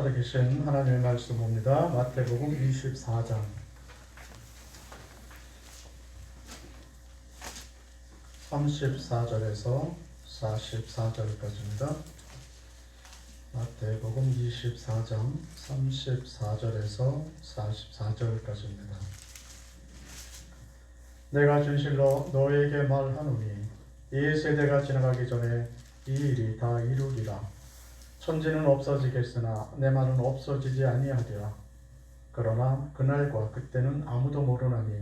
살아계신 하나님의 말씀 봅니다. 마태복음 24장 34절에서 44절까지입니다. 마태복음 24장 34절에서 44절까지입니다. 내가 진실로 너에게 말하노니 이 세대가 지나가기 전에 이 일이 다 이루리라. 천지는 없어지겠으나 내 말은 없어지지 아니하리라. 그러나 그날과 그때는 아무도 모르나니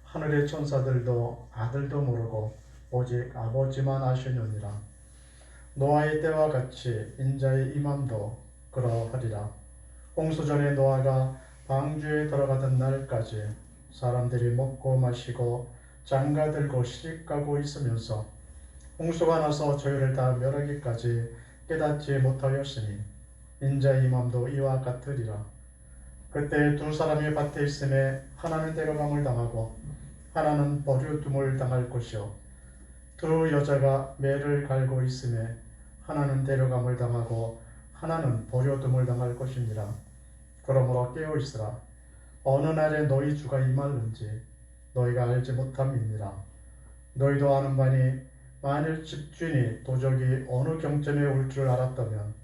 하늘의 천사들도 아들도 모르고 오직 아버지만 아시느니라. 노아의 때와 같이 인자의 임함도 그러하리라. 홍수전에 노아가 방주에 들어가던 날까지 사람들이 먹고 마시고 장가들고 시집가고 있으면서 홍수가 나서 저희를 다 멸하기까지 깨닫지 못하였으니 인자의 임함도 이와 같으리라. 그때 두 사람이 밭에 있음에 하나는 데려감을 당하고 하나는 버려둠을 당할 것이요 두 여자가 매를 갈고 있음에 하나는 데려감을 당하고 하나는 버려둠을 당할 것이니라. 그러므로 깨어있으라. 어느 날에 너희 주가 임하는지 너희가 알지 못함이니라. 너희도 아는 바니 만일 집주인이 도적이 어느 경점에 올 줄 알았다면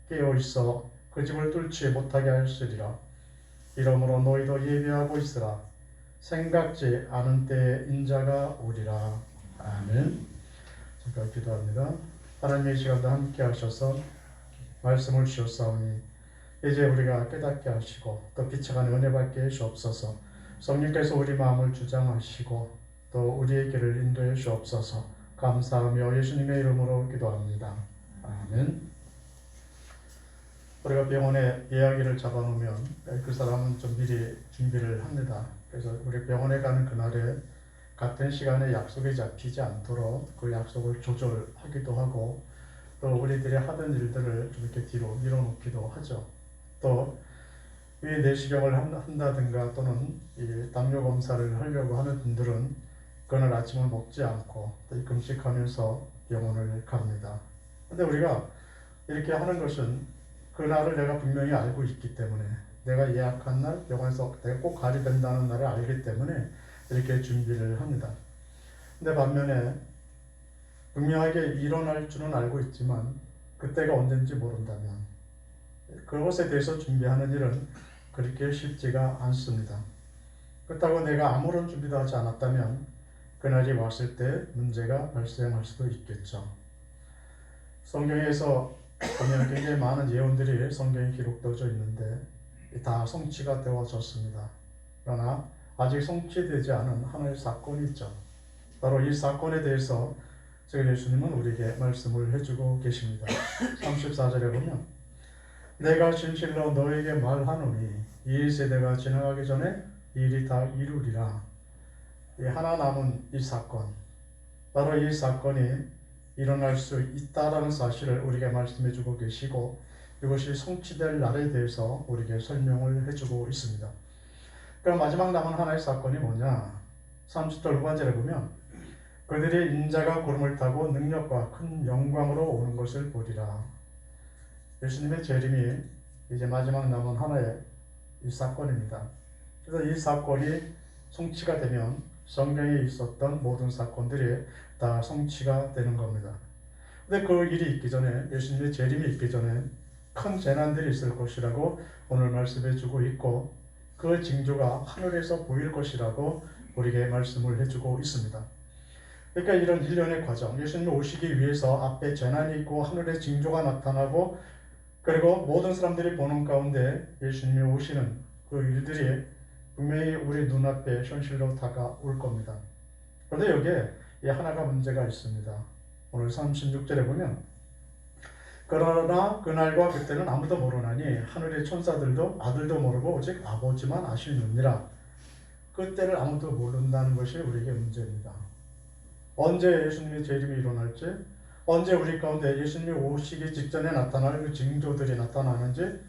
깨어있어 그 집을 뚫지 못하게 하였으리라. 이러므로 너희도 예비하고 있으라. 생각지 않은 때에 인자가 오리라. 아멘. 잠깐 기도합니다. 하나님의 시간도 함께 하셔서 말씀을 주셨사오니 이제 우리가 깨닫게 하시고 또 비춰가는 은혜 받게 하시옵소서. 성령께서 우리 마음을 주장하시고 또 우리의 길을 인도해 주옵소서. 감사하며 예수님의 이름으로 기도합니다. 아멘. 우리가 병원에 예약일을 잡아놓으면 그 사람은 좀 미리 준비를 합니다. 그래서 우리 병원에 가는 그날에 같은 시간에 약속이 잡히지 않도록 그 약속을 조절하기도 하고 또 우리들이 하던 일들을 좀 이렇게 뒤로 밀어놓기도 하죠. 또 위 내시경을 한다든가 또는 이 당뇨 검사를 하려고 하는 분들은 그날 아침을 먹지 않고 또 금식하면서 병원을 갑니다. 근데 우리가 이렇게 하는 것은 그날을 내가 분명히 알고 있기 때문에 내가 예약한 날 병원에서 내가 꼭 가야 된다는 날을 알기 때문에 이렇게 준비를 합니다. 근데 반면에 분명하게 일어날 줄은 알고 있지만 그때가 언젠지 모른다면 그것에 대해서 준비하는 일은 그렇게 쉽지가 않습니다. 그렇다고 내가 아무런 준비도 하지 않았다면 그날이 왔을 때 문제가 발생할 수도 있겠죠. 성경에서 보면 굉장히 많은 예언들이 성경에 기록되어져 있는데 다 성취가 되어졌습니다. 그러나 아직 성취되지 않은 하나의 사건이 있죠. 바로 이 사건에 대해서 지금 예수님은 우리에게 말씀을 해주고 계십니다. 34절에 보면 내가 진실로 너에게 말하노니 이 세대가 지나가기 전에 일이 다 이루리라. 하나 남은 이 사건, 바로 이 사건이 일어날 수 있다라는 사실을 우리에게 말씀해 주고 계시고 이것이 성취될 날에 대해서 우리에게 설명을 해주고 있습니다. 그럼 마지막 남은 하나의 사건이 뭐냐? 30절 후반절에 보면 그들이 인자가 구름을 타고 능력과 큰 영광으로 오는 것을 보리라. 예수님의 재림이 이제 마지막 남은 하나의 이 사건입니다. 그래서 이 사건이 성취가 되면 성경에 있었던 모든 사건들이 다 성취가 되는 겁니다. 근데 그 일이 있기 전에 예수님의 재림이 있기 전에 큰 재난들이 있을 것이라고 오늘 말씀해 주고 있고 그 징조가 하늘에서 보일 것이라고 우리에게 말씀을 해주고 있습니다. 그러니까 이런 일련의 과정, 예수님이 오시기 위해서 앞에 재난이 있고 하늘의 징조가 나타나고 그리고 모든 사람들이 보는 가운데 예수님이 오시는 그 일들이 분명히 우리 눈앞에 현실로 다가올 겁니다. 그런데 여기에 하나가 문제가 있습니다. 오늘 36절에 보면 그러나 그날과 그때는 아무도 모르나니 하늘의 천사들도 아들도 모르고 오직 아버지만 아시느니라. 그때를 아무도 모른다는 것이 우리에게 문제입니다. 언제 예수님의 재림이 일어날지, 언제 우리 가운데 예수님이 오시기 직전에 나타날 그 징조들이 나타나는지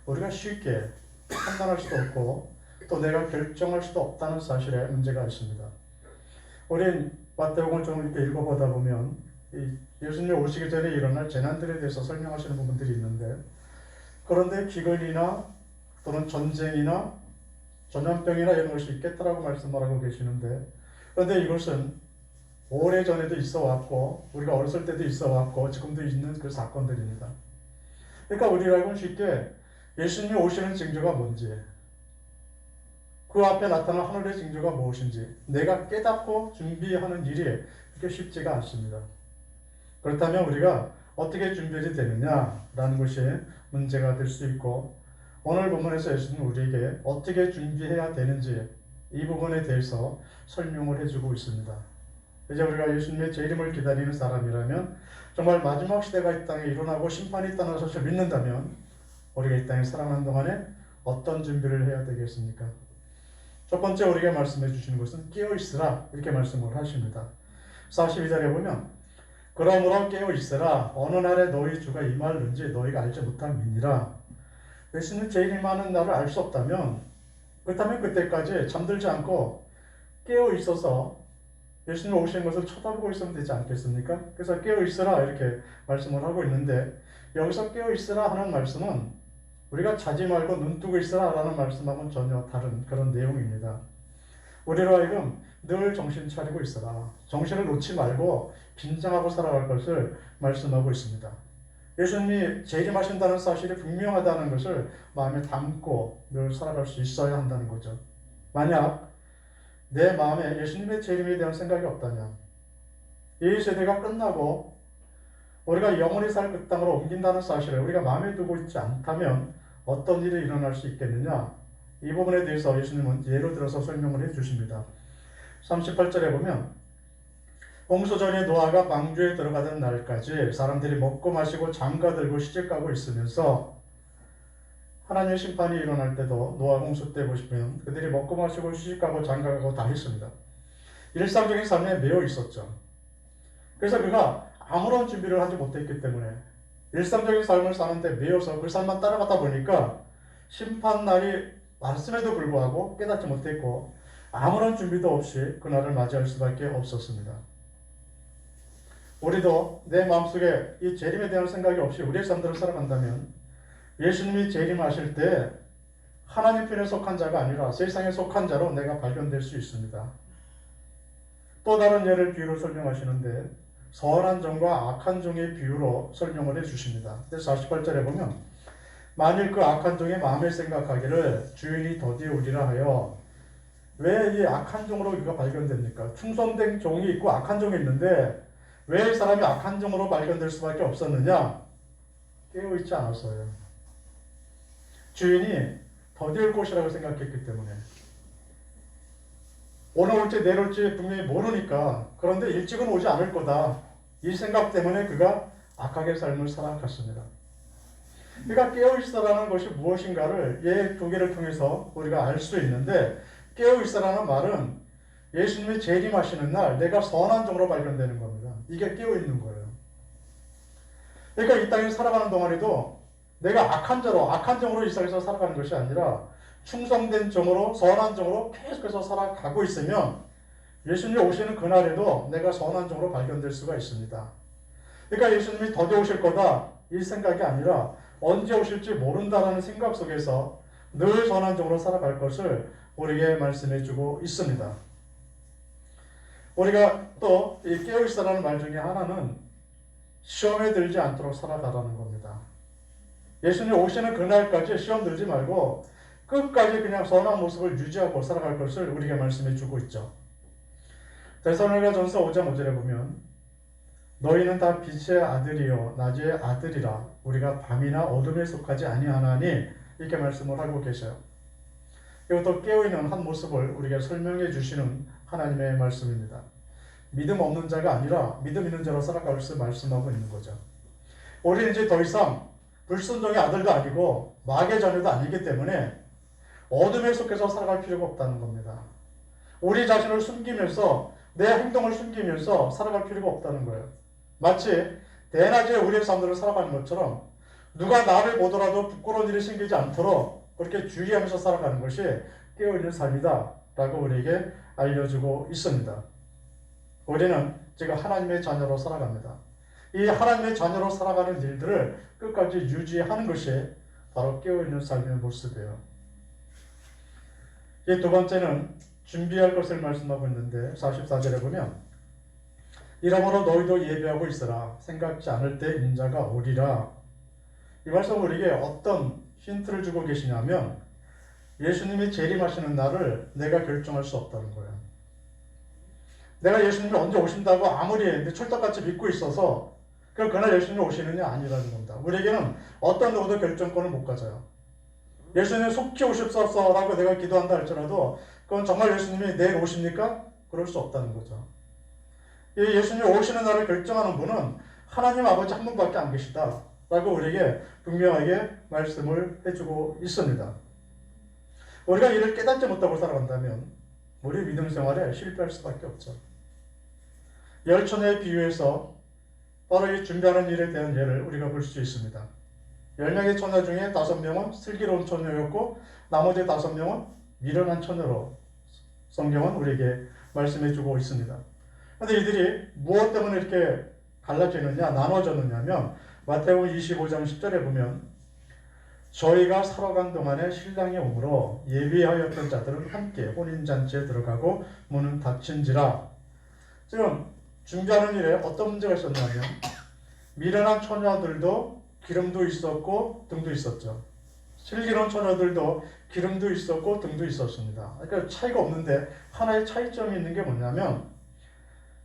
우리가 쉽게 판단할 수도 없고 또 내가 결정할 수도 없다는 사실에 문제가 있습니다. 우린 마태복음을 좀 이렇게 읽어보다 보면 예수님이 오시기 전에 일어날 재난들에 대해서 설명하시는 부분들이 있는데 그런데 기근이나 또는 전쟁이나 전염병이나 이런 것이 있겠다라고 말씀을 하고 계시는데, 그런데 이것은 오래전에도 있어 왔고 우리가 어렸을 때도 있어 왔고 지금도 있는 그 사건들입니다. 그러니까 우리라고는 쉽게 예수님이 오시는 징조가 뭔지, 그 앞에 나타난 하늘의 징조가 무엇인지 내가 깨닫고 준비하는 일이 그렇게 쉽지가 않습니다. 그렇다면 우리가 어떻게 준비가 되느냐라는 것이 문제가 될 수 있고, 오늘 본문에서 예수님은 우리에게 어떻게 준비해야 되는지 이 부분에 대해서 설명을 해주고 있습니다. 이제 우리가 예수님의 재림을 기다리는 사람이라면, 정말 마지막 시대가 이 땅에 일어나고 심판이 있다는 사실을 믿는다면 우리가 이 땅에 살아가는 동안에 어떤 준비를 해야 되겠습니까? 첫 번째 우리에게 말씀해 주시는 것은 깨어있으라, 이렇게 말씀을 하십니다. 42절에 보면 그러므로 깨어있으라, 어느 날에 너희 주가 임하는지 너희가 알지 못함이니라. 예수님 재림하는 날을 알 수 없다면, 그렇다면 그때까지 잠들지 않고 깨어있어서 예수님 오시는 것을 쳐다보고 있으면 되지 않겠습니까? 그래서 깨어있으라 이렇게 말씀을 하고 있는데, 여기서 깨어있으라 하는 말씀은 우리가 자지 말고 눈 뜨고 있으라 라는 말씀하고는 전혀 다른 그런 내용입니다. 우리로 하여금 늘 정신 차리고 있어라, 정신을 놓지 말고 긴장하고 살아갈 것을 말씀하고 있습니다. 예수님이 재림하신다는 사실이 분명하다는 것을 마음에 담고 늘 살아갈 수 있어야 한다는 거죠. 만약 내 마음에 예수님의 재림에 대한 생각이 없다면, 이 세대가 끝나고 우리가 영원히 살 그 땅으로 옮긴다는 사실을 우리가 마음에 두고 있지 않다면 어떤 일이 일어날 수 있겠느냐, 이 부분에 대해서 예수님은 예로 들어서 설명을 해 주십니다. 38절에 보면 홍수 전에 노아가 방주에 들어가던 날까지 사람들이 먹고 마시고 장가들고 시집가고 있으면서, 하나님의 심판이 일어날 때도 노아 홍수 때 보시면 그들이 먹고 마시고 시집가고 장가가고 다 했습니다. 일상적인 삶에 매여 있었죠. 그래서 그가 아무런 준비를 하지 못했기 때문에 일상적인 삶을 사는데 매여서 그 삶만 따라가다 보니까 심판날이 왔음에도 불구하고 깨닫지 못했고 아무런 준비도 없이 그날을 맞이할 수밖에 없었습니다. 우리도 내 마음속에 이 재림에 대한 생각이 없이 우리의 삶들을 살아간다면 예수님이 재림하실 때 하나님 편에 속한 자가 아니라 세상에 속한 자로 내가 발견될 수 있습니다. 또 다른 예를 비유로 설명하시는데 선한 종과 악한 종의 비유로 설명을 해주십니다. 48절에 보면 만일 그 악한 종의 마음에 생각하기를 주인이 더디우리라 하여, 왜 이 악한 종으로 이가 발견됩니까? 충성된 종이 있고 악한 종이 있는데 왜 이 사람이 악한 종으로 발견될 수밖에 없었느냐? 깨어있지 않았어요. 주인이 더디울 것이라고 생각했기 때문에, 오늘 올지 내일 올지 분명히 모르니까, 그런데 일찍은 오지 않을 거다, 이 생각 때문에 그가 악하게 삶을 살아갔습니다. 그러니까 깨어있어라는 것이 무엇인가를 예 두 개를 통해서 우리가 알 수 있는데, 깨어있어라는 말은 예수님이 재림하시는 날 내가 선한 종으로 발견되는 겁니다. 이게 깨어있는 거예요. 그러니까 이 땅에 살아가는 동안에도 내가 악한 종으로 이 세상에서 살아가는 것이 아니라 충성된 종으로, 선한 종으로 계속해서 살아가고 있으면 예수님이 오시는 그날에도 내가 선한 종으로 발견될 수가 있습니다. 그러니까 예수님이 더디 오실 거다, 이 생각이 아니라 언제 오실지 모른다라는 생각 속에서 늘 선한 종으로 살아갈 것을 우리에게 말씀해 주고 있습니다. 우리가 또 이 깨어있으라는 말 중에 하나는 시험에 들지 않도록 살아가라는 겁니다. 예수님 오시는 그날까지 시험 들지 말고 끝까지 그냥 선한 모습을 유지하고 살아갈 것을 우리에게 말씀해 주고 있죠. 데살로니가전서 5장 5절에 보면 너희는 다 빛의 아들이요 낮의 아들이라, 우리가 밤이나 어둠에 속하지 아니하나니, 이렇게 말씀을 하고 계셔요. 이것도 깨어있는 한 모습을 우리에게 설명해 주시는 하나님의 말씀입니다. 믿음 없는 자가 아니라 믿음 있는 자로 살아갈 것을 말씀하고 있는 거죠. 우리는 이제 더 이상 불순종의 아들도 아니고 마귀의 자녀도 아니기 때문에 어둠에 속해서 살아갈 필요가 없다는 겁니다. 우리 자신을 숨기면서, 내 행동을 숨기면서 살아갈 필요가 없다는 거예요. 마치 대낮에 우리의 삶들을 살아가는 것처럼 누가 나를 보더라도 부끄러운 일이 생기지 않도록 그렇게 주의하면서 살아가는 것이 깨어있는 삶이다 라고 우리에게 알려주고 있습니다. 우리는 지금 하나님의 자녀로 살아갑니다. 이 하나님의 자녀로 살아가는 일들을 끝까지 유지하는 것이 바로 깨어있는 삶의 모습이에요. 이 두 번째는 준비할 것을 말씀하고 있는데 44절에 보면 이러므로 너희도 예비하고 있으라. 생각지 않을 때 인자가 오리라. 이 말씀은 우리에게 어떤 힌트를 주고 계시냐면 예수님이 재림하시는 날을 내가 결정할 수 없다는 거예요. 내가 예수님이 언제 오신다고 아무리 철떡같이 믿고 있어서 그럼 그날 예수님이 오시느냐 아니라는 겁니다. 우리에게는 어떤 누구도 결정권을 못 가져요. 예수님 속히 오십소서라고 내가 기도한다 할지라도 그건 정말 예수님이 내일 오십니까? 그럴 수 없다는 거죠. 이 예수님이 오시는 날을 결정하는 분은 하나님 아버지 한 분밖에 안 계시다 라고 우리에게 분명하게 말씀을 해주고 있습니다. 우리가 이를 깨닫지 못하고 살아간다면 우리 믿음 생활에 실패할 수밖에 없죠. 열처녀에 비유해서 바로 이 준비하는 일에 대한 예를 우리가 볼 수 있습니다. 10명의 처녀 중에 5명은 슬기로운 처녀였고 나머지 5명은 미련한 처녀로 성경은 우리에게 말씀해주고 있습니다. 그런데 이들이 무엇 때문에 이렇게 갈라지느냐, 나눠졌느냐면 마태복음 25장 10절에 보면 저희가 살아간 동안에 신랑이 오므로 예비하였던 자들은 함께 혼인잔치에 들어가고 문은 닫힌지라. 지금 준비하는 일에 어떤 문제가 있었냐면 미련한 처녀들도 기름도 있었고 등도 있었죠. 슬기로운 처녀들도 기름도 있었고 등도 있었습니다. 그러니까 차이가 없는데 하나의 차이점이 있는 게 뭐냐면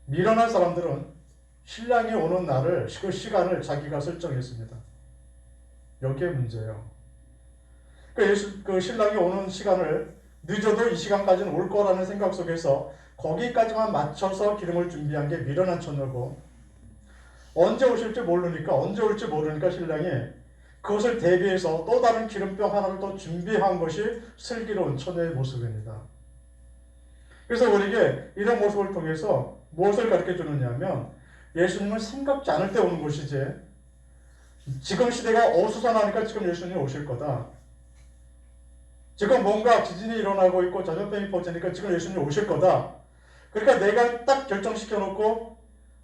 미련한 사람들은 신랑이 오는 날을, 그 시간을 자기가 설정했습니다. 여기에 문제예요. 그 신랑이 오는 시간을 늦어도 이 시간까지는 올 거라는 생각 속에서 거기까지만 맞춰서 기름을 준비한 게 미련한 처녀고 언제 오실지 모르니까 신랑이 그것을 대비해서 또 다른 기름병 하나를 또 준비한 것이 슬기로운 처녀의 모습입니다. 그래서 우리에게 이런 모습을 통해서 무엇을 가르쳐 주느냐면 예수님은 생각지 않을 때 오는 것이지 지금 시대가 어수선하니까 지금 예수님이 오실 거다. 지금 뭔가 지진이 일어나고 있고 전염병이 퍼지니까 지금 예수님이 오실 거다. 그러니까 내가 딱 결정시켜 놓고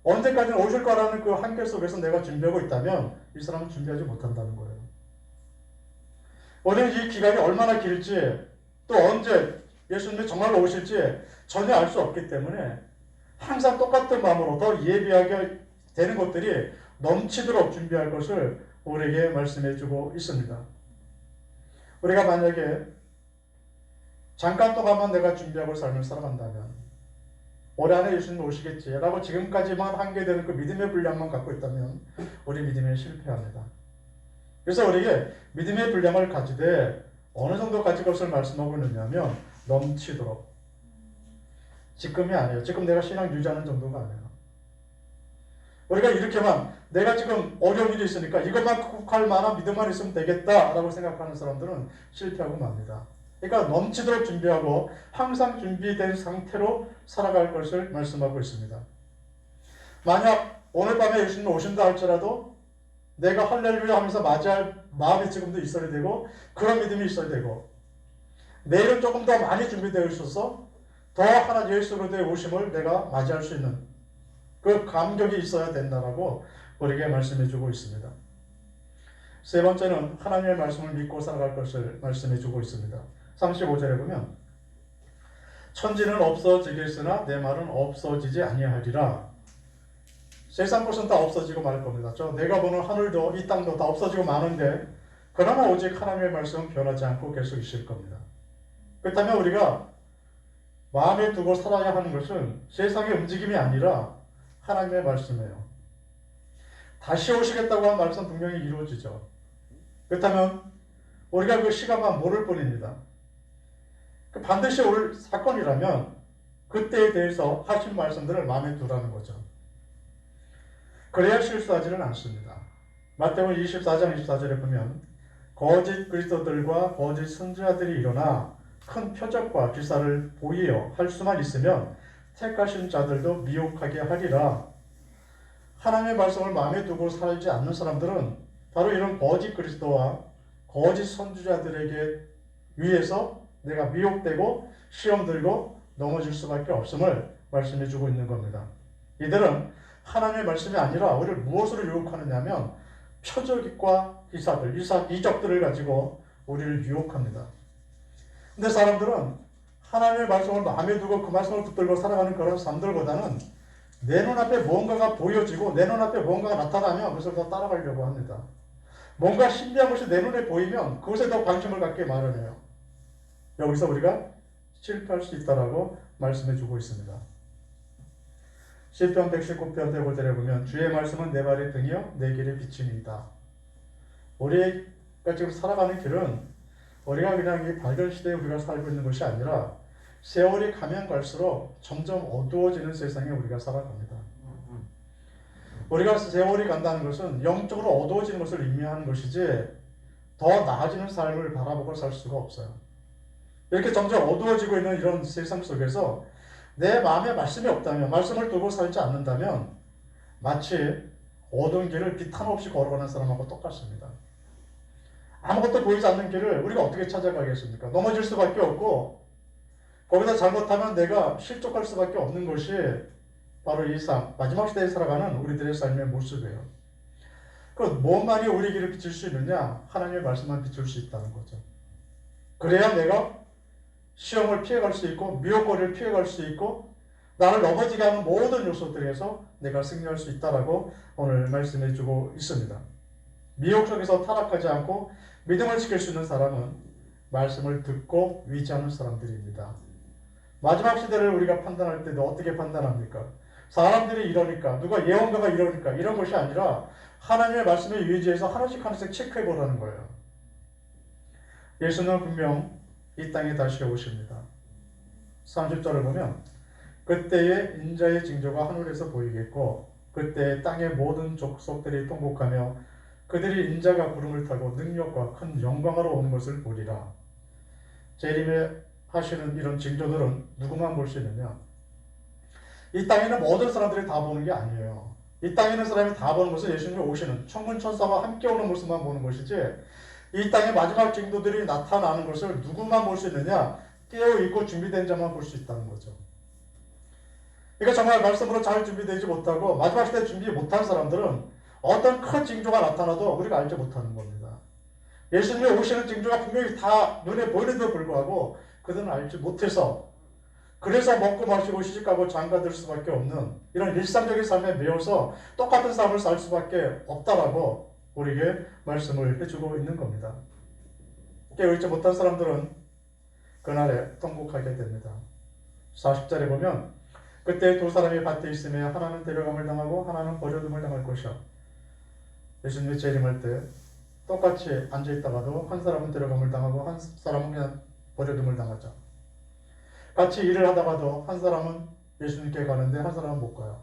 언제까지는 오실 거라는 그 한계 속에서 내가 준비하고 있다면 이 사람은 준비하지 못한다는 거예요. 우리는 이 기간이 얼마나 길지 또 언제 예수님이 정말로 오실지 전혀 알 수 없기 때문에 항상 똑같은 마음으로 더 예비하게 되는 것들이 넘치도록 준비할 것을 우리에게 말씀해주고 있습니다. 우리가 만약에 잠깐 동안만 내가 준비하고 삶을 살아간다면 올해 안에 예수님 오시겠지라고 지금까지만 한계되는 그 믿음의 분량만 갖고 있다면 우리 믿음에 실패합니다. 그래서 우리에게 믿음의 분량을 가지되 어느 정도 가질 것을 말씀하고 있느냐면 넘치도록. 지금이 아니에요. 지금 내가 신앙 유지하는 정도가 아니에요. 우리가 이렇게만 내가 지금 어려운 일이 있으니까 이것만 극복할 만한 믿음만 있으면 되겠다라고 생각하는 사람들은 실패하고 맙니다. 그러니까 넘치도록 준비하고 항상 준비된 상태로 살아갈 것을 말씀하고 있습니다. 만약 오늘 밤에 예수님 오신다 할지라도 내가 할렐루야 하면서 맞이할 마음이 지금도 있어야 되고 그런 믿음이 있어야 되고 내일은 조금 더 많이 준비되어 있어서 더 하나님 예수 그리스도의 오심을 내가 맞이할 수 있는 그 감격이 있어야 된다라고 우리에게 말씀해주고 있습니다. 세 번째는 하나님의 말씀을 믿고 살아갈 것을 말씀해주고 있습니다. 35절에 보면 천지는 없어지겠으나 내 말은 없어지지 아니하리라. 세상 것은 다 없어지고 말 겁니다. 내가 보는 하늘도 이 땅도 다 없어지고 마는데 그러나 오직 하나님의 말씀은 변하지 않고 계속 있을 겁니다. 그렇다면 우리가 마음에 두고 살아야 하는 것은 세상의 움직임이 아니라 하나님의 말씀이에요. 다시 오시겠다고 한 말씀 분명히 이루어지죠. 그렇다면 우리가 그 시간만 모를 뿐입니다. 반드시 올 사건이라면 그때에 대해서 하신 말씀들을 마음에 두라는 거죠. 그래야 실수하지는 않습니다. 마태복음 24장 24절에 보면 거짓 그리스도들과 거짓 선지자들이 일어나 큰 표적과 기사를 보이어 할 수만 있으면 택하신 자들도 미혹하게 하리라. 하나님의 말씀을 마음에 두고 살지 않는 사람들은 바로 이런 거짓 그리스도와 거짓 선지자들에게 위해서 내가 미혹되고 시험 들고 넘어질 수밖에 없음을 말씀해 주고 있는 겁니다. 이들은 하나님의 말씀이 아니라 우리를 무엇으로 유혹하느냐면 표적과 기사들, 이적들을 가지고 우리를 유혹합니다. 근데 사람들은 하나님의 말씀을 마음에 두고 그 말씀을 붙들고 살아가는 그런 사람들보다는 내 눈앞에 뭔가가 보여지고 내 눈앞에 뭔가가 나타나면 그것을 더 따라가려고 합니다. 뭔가 신비한 것이 내 눈에 보이면 그것에 더 관심을 갖게 마련해요. 여기서 우리가 실패할 수 있다라고 말씀해 주고 있습니다. 시편 119편 105절에 보면 주의 말씀은 내 발의 등이요 내 길의 비침이다. 우리가 지금 살아가는 길은 우리가 그냥 이 발견 시대에 우리가 살고 있는 것이 아니라 세월이 가면 갈수록 점점 어두워지는 세상에 우리가 살아갑니다. 우리가 세월이 간다는 것은 영적으로 어두워지는 것을 의미하는 것이지 더 나아지는 삶을 바라보고 살 수가 없어요. 이렇게 점점 어두워지고 있는 이런 세상 속에서 내 마음에 말씀이 없다면, 말씀을 두고 살지 않는다면 마치 어두운 길을 빛 하나 없이 걸어가는 사람하고 똑같습니다. 아무것도 보이지 않는 길을 우리가 어떻게 찾아가겠습니까? 넘어질 수밖에 없고 거기다 잘못하면 내가 실족할 수밖에 없는 것이 바로 이 마지막 시대에 살아가는 우리들의 삶의 모습이에요. 그럼 무엇만이 우리 길을 비출 수 있느냐? 하나님의 말씀만 비출 수 있다는 거죠. 그래야 내가 시험을 피해갈 수 있고 미혹거리를 피해갈 수 있고 나를 넘어지게 하는 모든 요소들에서 내가 승리할 수 있다라고 오늘 말씀해 주고 있습니다. 미혹 속에서 타락하지 않고 믿음을 지킬 수 있는 사람은 말씀을 듣고 위지하는 사람들입니다. 마지막 시대를 우리가 판단할 때도 어떻게 판단합니까? 사람들이 이러니까, 누가 예언가가 이러니까 이런 것이 아니라 하나님의 말씀에 위지해서 하나씩 하나씩 체크해 보라는 거예요. 예수는 분명 이 땅에 다시 오십니다. 30절을 보면 그때에 인자의 징조가 하늘에서 보이겠고 그때 땅의 모든 족속들이 통곡하며 그들이 인자가 구름을 타고 능력과 큰 영광으로 오는 것을 보리라. 재림에 하시는 이런 징조들은 누구만 볼 수 있느냐? 이 땅에는 모든 사람들이 다 보는 게 아니에요. 이 땅에 있는 사람이 다 보는 것은 예수님이 오시는 천군 천사와 함께 오는 모습만 보는 것이지 이 땅의 마지막 징조들이 나타나는 것을 누구만 볼 수 있느냐? 깨어있고 준비된 자만 볼 수 있다는 거죠. 그러니까 정말 말씀으로 잘 준비되지 못하고 마지막 시대에 준비 못한 사람들은 어떤 큰 징조가 나타나도 우리가 알지 못하는 겁니다. 예수님이 오시는 징조가 분명히 다 눈에 보이는데도 불구하고 그들은 알지 못해서 그래서 먹고 마시고 시집가고 장가들 수밖에 없는 이런 일상적인 삶에 매여서 똑같은 삶을 살 수밖에 없다라고 우리에게 말씀을 해주고 있는 겁니다. 깨어있지 못한 사람들은 그날에 통곡하게 됩니다. 40절에 보면 그때 두 사람이 밭에 있으며 하나는 데려감을 당하고 하나는 버려둠을 당할 것이야. 예수님이 재림할 때 똑같이 앉아있다가도 한 사람은 데려감을 당하고 한 사람은 그냥 버려둠을 당하죠. 같이 일을 하다가도 한 사람은 예수님께 가는데 한 사람은 못 가요.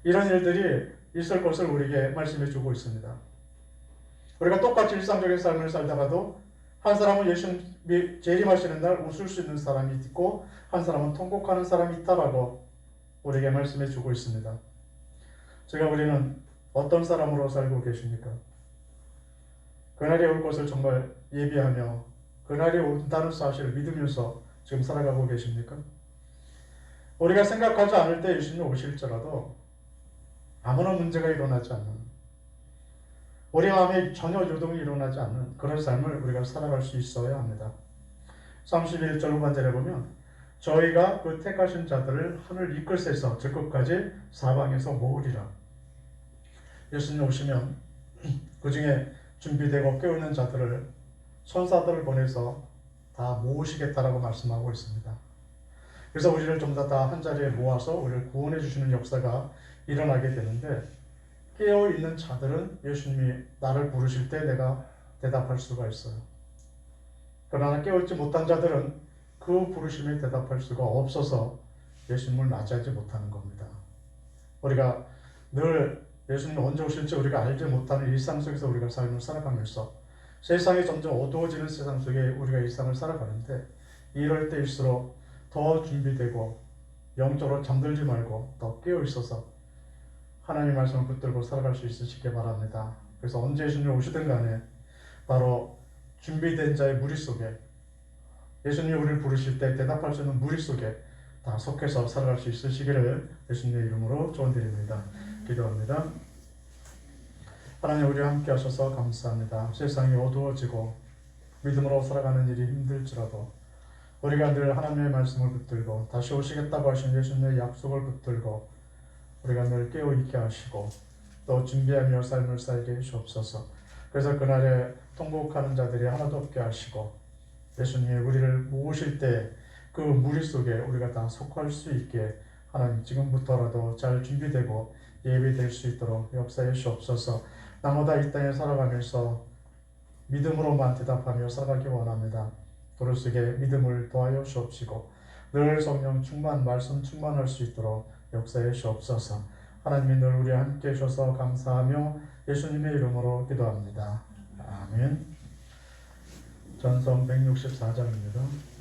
이런 일들이 있을 것을 우리에게 말씀해 주고 있습니다. 우리가 똑같이 일상적인 삶을 살다가도 한 사람은 예수님이 재림하시는 날 웃을 수 있는 사람이 있고 한 사람은 통곡하는 사람이 있다라고 우리에게 말씀해 주고 있습니다. 제가 우리는 어떤 사람으로 살고 계십니까? 그날이 올 것을 정말 예비하며 그날이 온다는 사실을 믿으면서 지금 살아가고 계십니까? 우리가 생각하지 않을 때 예수님이 오실지라도 아무런 문제가 일어나지 않는 우리 마음에 전혀 요동이 일어나지 않는 그런 삶을 우리가 살아갈 수 있어야 합니다. 31절 후반절에 보면 저희가 그 택하신 자들을 하늘 이끌세서 저 끝까지 사방에서 모으리라. 예수님 오시면 그 중에 준비되고 깨어있는 자들을 천사들을 보내서 다 모으시겠다라고 말씀하고 있습니다. 그래서 우리를 좀 더 다 한자리에 모아서 우리를 구원해 주시는 역사가 일어나게 되는데 깨어있는 자들은 예수님이 나를 부르실 때 내가 대답할 수가 있어요. 그러나 깨어있지 못한 자들은 그 부르심에 대답할 수가 없어서 예수님을 맞이하지 못하는 겁니다. 우리가 늘 예수님이 언제 오실지 우리가 알지 못하는 일상 속에서 우리가 삶을 살아가면서 세상이 점점 어두워지는 세상 속에 우리가 일상을 살아가는데 이럴 때일수록 더 준비되고 영적으로 잠들지 말고 더 깨어있어서 하나님의 말씀을 붙들고 살아갈 수 있으시길 바랍니다. 그래서 언제 예수님이 오시든 간에 바로 준비된 자의 무리 속에 예수님이 우리를 부르실 때 대답할 수 있는 무리 속에 다 속해서 살아갈 수 있으시기를 예수님의 이름으로 축원드립니다. 기도합니다. 하나님 우리와 함께 하셔서 감사합니다. 세상이 어두워지고 믿음으로 살아가는 일이 힘들지라도 우리가 늘 하나님의 말씀을 붙들고 다시 오시겠다고 하신 예수님의 약속을 붙들고 우리가 늘 깨어있게 하시고 또 준비하며 삶을 살게 주옵소서. 그래서 그날에 통곡하는 자들이 하나도 없게 하시고 예수님이 우리를 모으실 때 그 무리 속에 우리가 다 속할 수 있게 하나님 지금부터라도 잘 준비되고 예비될 수 있도록 역사해 주옵소서. 나마다 이 땅에 살아가면서 믿음으로만 대답하며 살아가기 원합니다. 도로시게 믿음을 도하여 주옵시고 늘 성령 충만 말씀 충만할 수 있도록 역사해 주옵소서. 하나님이 늘 우리와 함께 해주셔서 감사하며 예수님의 이름으로 기도합니다. 아멘. 전성 164장입니다.